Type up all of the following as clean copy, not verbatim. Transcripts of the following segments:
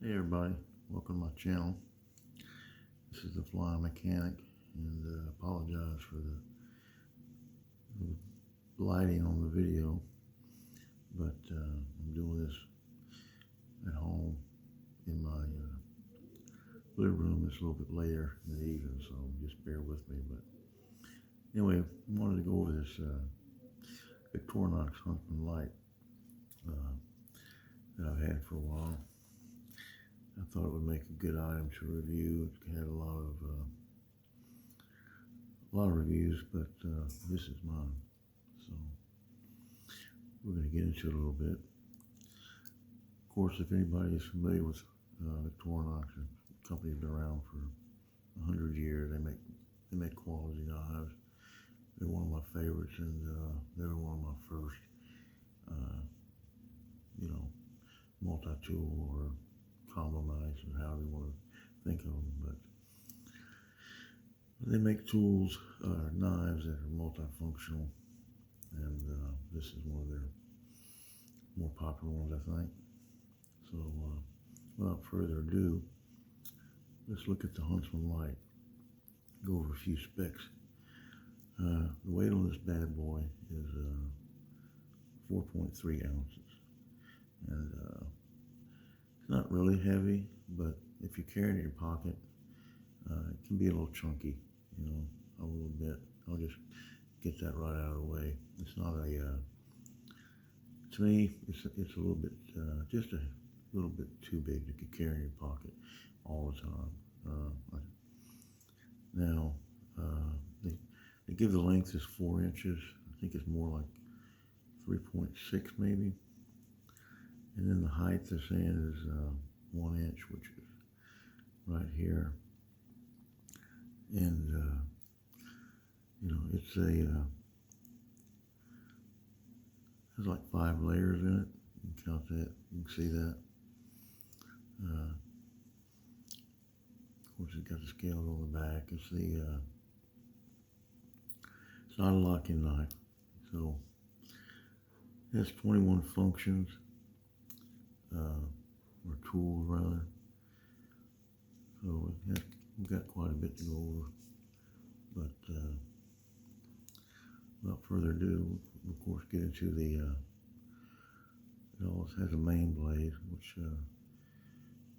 Hey everybody, welcome to my channel. This is the Flying Mechanic, and apologize for the lighting on the video, but I'm doing this at home in my living room. It's a little bit later in the evening, so just bear with me. But anyway, I wanted to go over this Victorinox Huntsman Lite that I've had for a while. I thought it would make a good item to review. It had a lot of reviews, but this is mine. So we're going to get into it a little bit. Of course, if anybody is familiar with Victorinox, the company's been around for 100 years. They make quality knives. They're one of my favorites, and they were one of my first, multi-tool or combo knives, or however you want to think of them. But they make tools, knives that are multifunctional, and this is one of their more popular ones, I think. So without further ado, let's look at the Huntsman Lite. Go over a few specs. The weight on this bad boy is 4.3 ounces, and it's not really heavy, but if you carry it in your pocket, it can be a little chunky, a little bit. I'll just get that right out of the way. It's not to me, it's a little bit, just a little bit too big to carry in your pocket all the time. Now, they give the length is 4 inches. I think it's more like 3.6 maybe. And then the height they're saying is 1 inch, which is right here. And it's has like 5 layers in it. You can count that. You can see that. Of course, it's got the scales on the back. It's not a locking knife, so it has 21 functions. Or tools rather. So we've got quite a bit to go over. But without further ado, we'll of course get into it always has a main blade, which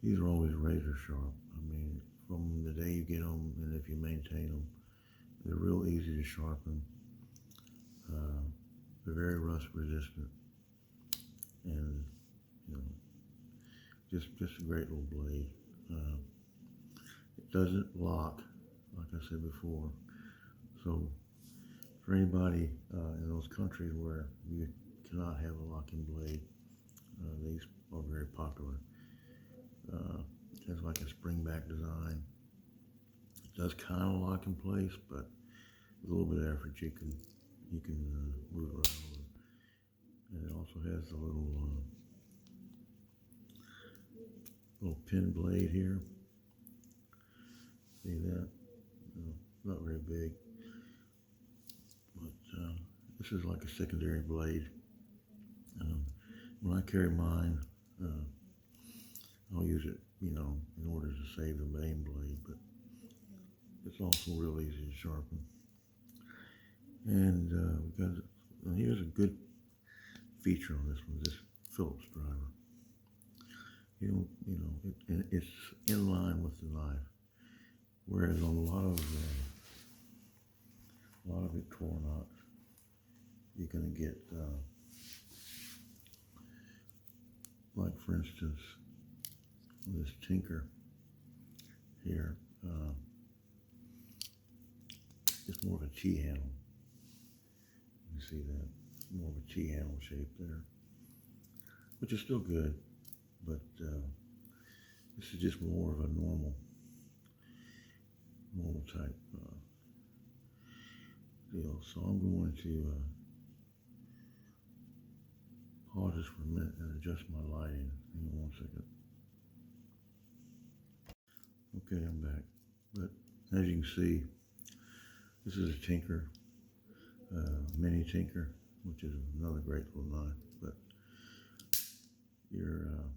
these are always razor sharp. I mean, from the day you get them, and if you maintain them, they're real easy to sharpen. They're very rust resistant, and just a great little blade. It doesn't lock, like I said before. So for anybody in those countries where you cannot have a locking blade, these are very popular. It has like a spring-back design. It does kind of lock in place, but with a little bit of effort, you can move it right over. And it also has the little pin blade here. See that? Not very big, but this is like a secondary blade. When I carry mine, I'll use it, in order to save the main blade, but it's also real easy to sharpen. And here's a good feature on this one, this Phillips Driver. It's in line with the knife, whereas on a lot of Victorinox, you're going to get, like for instance, this Tinker here. It's more of a T-handle. You see that? More of a T-handle shape there, which is still good. But this is just more of a normal type deal. So I'm going to pause this for a minute and adjust my lighting. Hang on 1 second. Okay, I'm back. But as you can see, this is a Tinker, mini Tinker, which is another great little knife. But your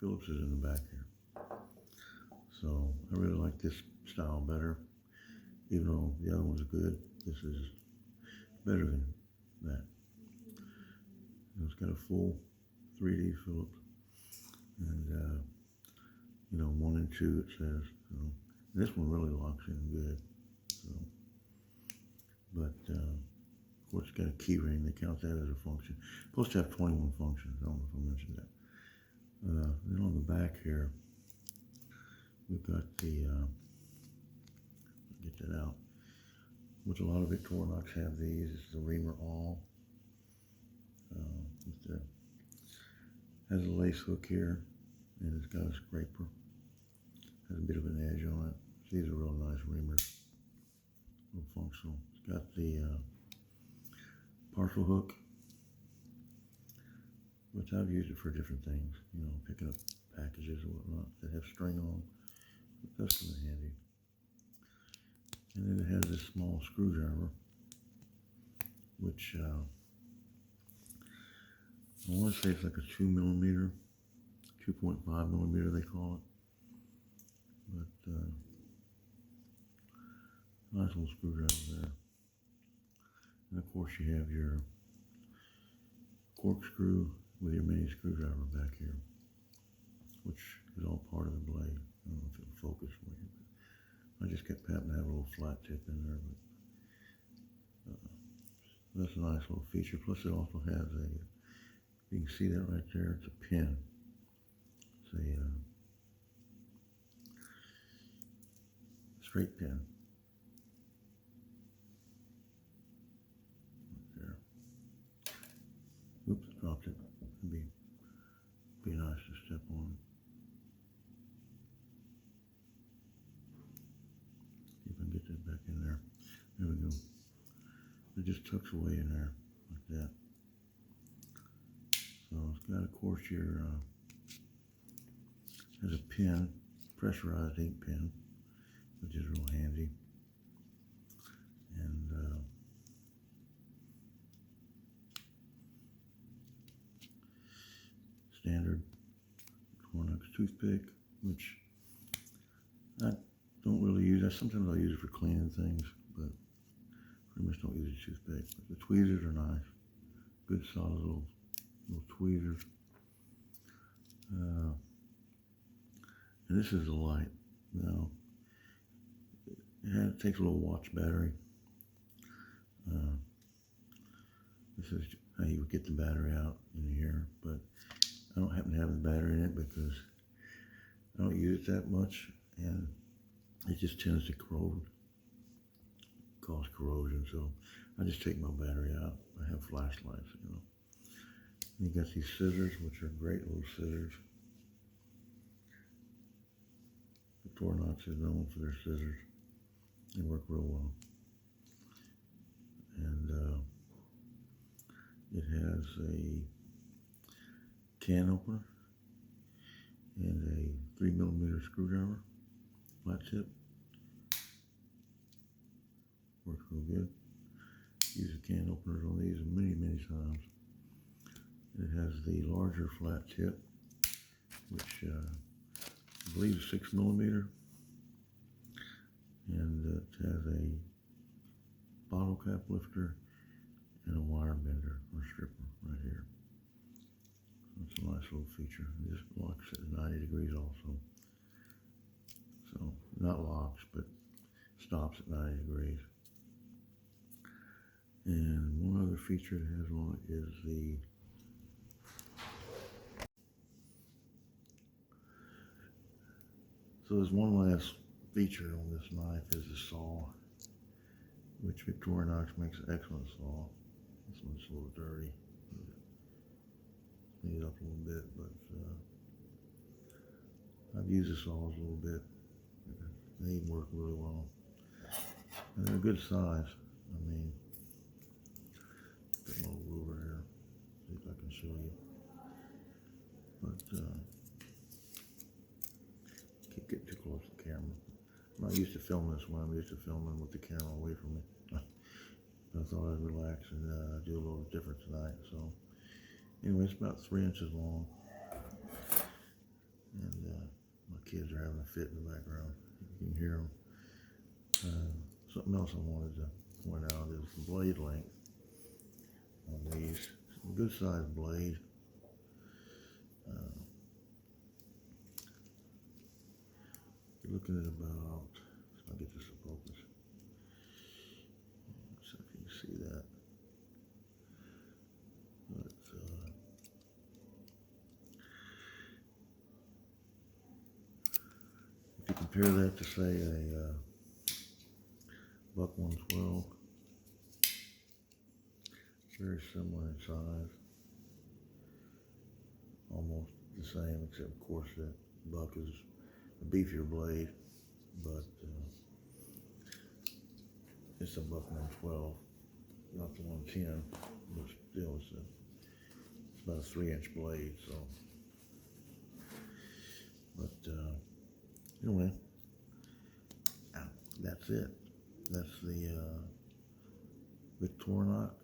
Phillips is in the back here. So I really like this style better. Even though the other one's good, this is better than that. It's got a full 3D Phillips, and 1 and 2 it says. So this one really locks in good. So, but of course, it's got a key ring. They count that as a function. It's supposed to have 21 functions. I don't know if I mentioned that. Then on the back here, we've got the get that out. Which a lot of Victorinox have these. It's the reamer all. Has a lace hook here, and it's got a scraper. Has a bit of an edge on it. These are real nice reamers. Real functional. It's got the parcel hook, which I've used it for different things. Picking up packages or whatnot that have string on. That's kind of handy. And then it has this small screwdriver, which I want to say it's like a 2mm, 2.5mm they call it. But nice little screwdriver there. And of course you have your corkscrew with your mini screwdriver back here, which is all part of the blade. I don't know if it'll focus for you. I just kept happening to have a little flat tip in there, but that's a nice little feature. Plus it also has a, you can see that right there, it's a pin. It's a straight pin. Right there. Oops, dropped it. It'd be nice to step on it. Get that back in there. There we go. It just tucks away in there like that. So it's got, of course, your has a pin, pressurized ink pen, which is real handy. And standard Victorinox toothpick, which I don't really use that. Sometimes I'll use it for cleaning things, but pretty much don't use a toothpick. But the tweezers are nice. Good solid little tweezers. And this is a Lite. Now, it takes a little watch battery. This is how you would get the battery out in here, but I don't happen to have the battery in it because I don't use it that much, and it just tends to corrode, cause corrosion. So I just take my battery out. I have flashlights, You got these scissors, which are great little scissors. Victorinox is known for their scissors. They work real well. And it has a can opener and a 3mm screwdriver, flat tip. Works real good. Use the can openers on these many times. It has the larger flat tip, which I believe is 6mm, and it has a bottle cap lifter and a wire bender or stripper right here. It's a nice little feature. It just locks at 90 degrees also. So not locks, but stops at 90 degrees. And one other feature it has on it is the so there's one last feature on this knife is the saw, which Victorinox makes an excellent saw. This one's a little dirty. Clean it up a little bit, but I've used the saws a little bit. They work really well. And they're a good size. I mean, got a little ruler here. See if I can show you. But keep getting too close to the camera. I'm not used to filming this one. I'm used to filming with the camera away from me. I thought I'd relax and do a little different tonight. So anyway, it's about 3 inches long. kids are having a fit in the background. You can hear them. Something else I wanted to point out is the blade length on these. Good sized blade. You're looking at about, I'll get this to focus. So if you can see that. But, if you compare that to say a Buck 112, very similar in size, almost the same, except of course that Buck is a beefier blade, but it's a Buck 112, not the 110, but still it's about a 3-inch blade. So, but anyway, that's it. That's the Victorinox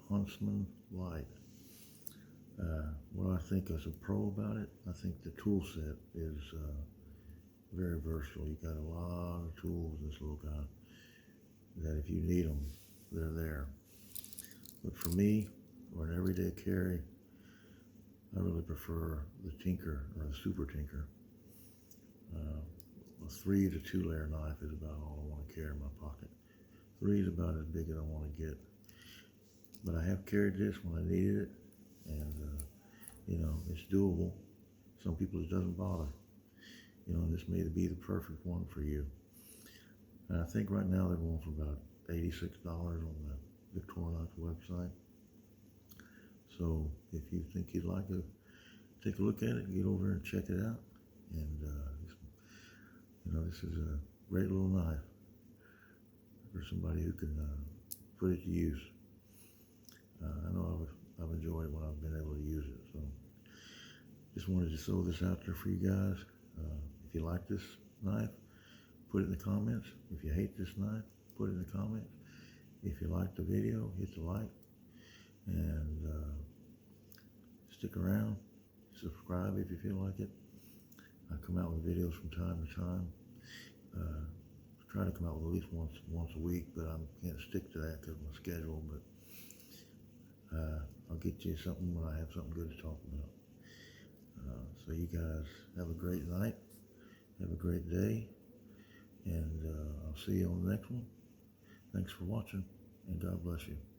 Huntsman Lite. What I think is a pro about it, I think the tool set is very versatile. You got a lot of tools in this little guy that if you need them, they're there. But for me, or an everyday carry, I really prefer the Tinker or the Super Tinker. A 3 to 2 layer knife is about all I want to carry in my pocket. 3 is about as big as I want to get. But I have carried this when I needed it, and you know, it's doable. Some people it doesn't bother. You know, this may be the perfect one for you. And I think right now they're going for about $86 on the Victorinox website. So if you think you'd like to take a look at it, get over and check it out. And you know, this is a great little knife for somebody who can put it to use. I know I've enjoyed it when I've been able to use it. So just wanted to throw this out there for you guys. If you like this knife, put it in the comments. If you hate this knife, put it in the comments. If you like the video, hit the like, and stick around. Subscribe if you feel like it. I come out with videos from time to time. Try to come out with at least once a week, but I can't stick to that because of my schedule. But I'll get you something when I have something good to talk about. So you guys have a great night, have a great day, and I'll see you on the next one. Thanks for watching, and God bless you.